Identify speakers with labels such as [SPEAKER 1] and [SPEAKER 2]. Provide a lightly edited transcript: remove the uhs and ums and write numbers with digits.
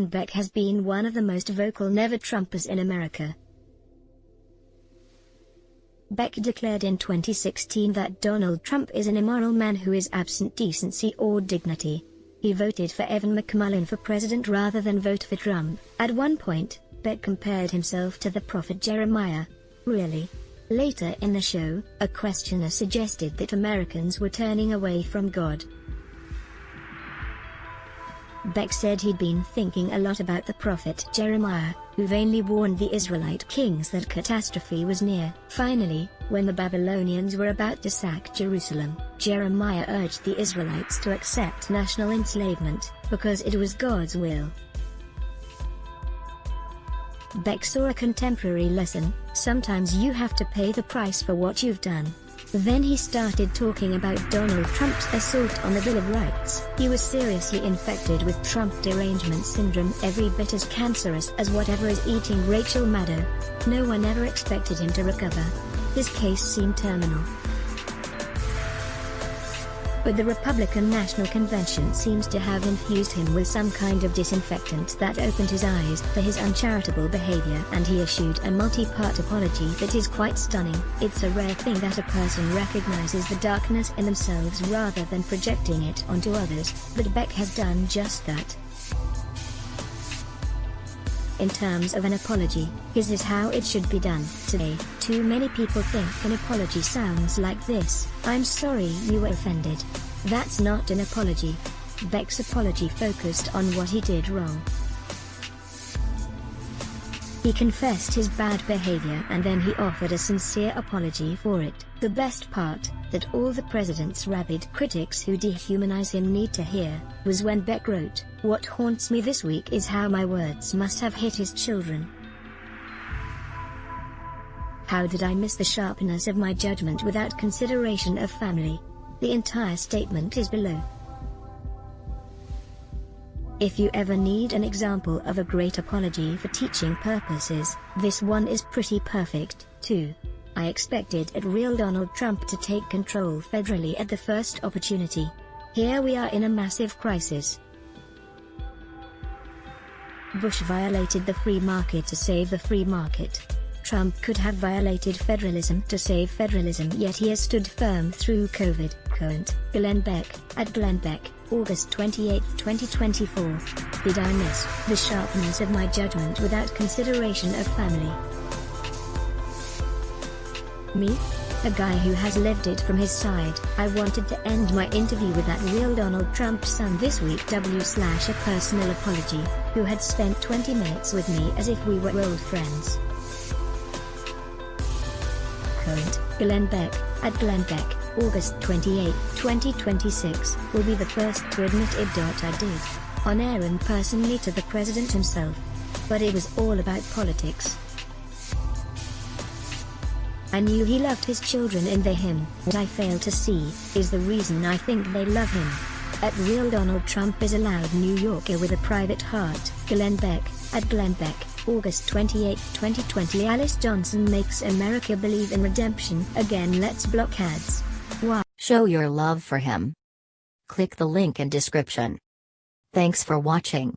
[SPEAKER 1] Beck has been one of the most vocal never-Trumpers in America. Beck declared in 2016 that Donald Trump is an immoral man who is absent decency or dignity. He voted for Evan McMullin for president rather than vote for Trump. At one point, Beck compared himself to the prophet Jeremiah. Really? Later in the show, a questioner suggested that Americans were turning away from God. Beck said he'd been thinking a lot about the prophet Jeremiah, who vainly warned the Israelite kings that catastrophe was near. Finally, when the Babylonians were about to sack Jerusalem, Jeremiah urged the Israelites to accept national enslavement, because it was God's will. Beck saw a contemporary lesson: sometimes you have to pay the price for what you've done. Then he started talking about Donald Trump's assault on the Bill of Rights. He was seriously infected with Trump derangement syndrome, every bit as cancerous as whatever is eating Rachel Maddow. No one ever expected him to recover. His case seemed terminal. But the Republican National Convention seems to have infused him with some kind of disinfectant that opened his eyes for his uncharitable behavior, and he issued a multi-part apology that is quite stunning. It's a rare thing that a person recognizes the darkness in themselves rather than projecting it onto others, but Beck has done just that. In terms of an apology, his is how it should be done. Today, too many people think an apology sounds like this: "I'm sorry you were offended." That's not an apology. Beck's apology focused on what he did wrong. He confessed his bad behavior and then he offered a sincere apology for it. The best part, that all the president's rabid critics who dehumanize him need to hear, was when Beck wrote, "What haunts me this week is how my words must have hit his children. How did I miss the sharpness of my judgment without consideration of family?" The entire statement is below. If you ever need an example of a great apology for teaching purposes, this one is pretty perfect, too. I expected at real Donald Trump to take control federally at the first opportunity. Here we are in a massive crisis. Bush violated the free market to save the free market. Trump could have violated federalism to save federalism, yet he has stood firm through COVID. Current, Glenn Beck, at Glenn Beck, August 28, 2024. Did I miss the sharpness of my judgment without consideration of family? Me? A guy who has lived it from his side. I wanted to end my interview with that real Donald Trump's son this week. A personal apology, who had spent 20 minutes with me as if we were old friends. Current, Glenn Beck, at Glenn Beck, August 28, 2026, will be the first to admit it. I did. On air and personally to the president himself. But it was all about politics. I knew he loved his children and they him. What I fail to see, is the reason I think they love him. At real Donald Trump is a loud New Yorker with a private heart. Glenn Beck, at Glenn Beck, August 28, 2020. Alice Johnson makes America believe in redemption. Again, let's block ads. Why?
[SPEAKER 2] Show your love for him. Click the link in description. Thanks for watching.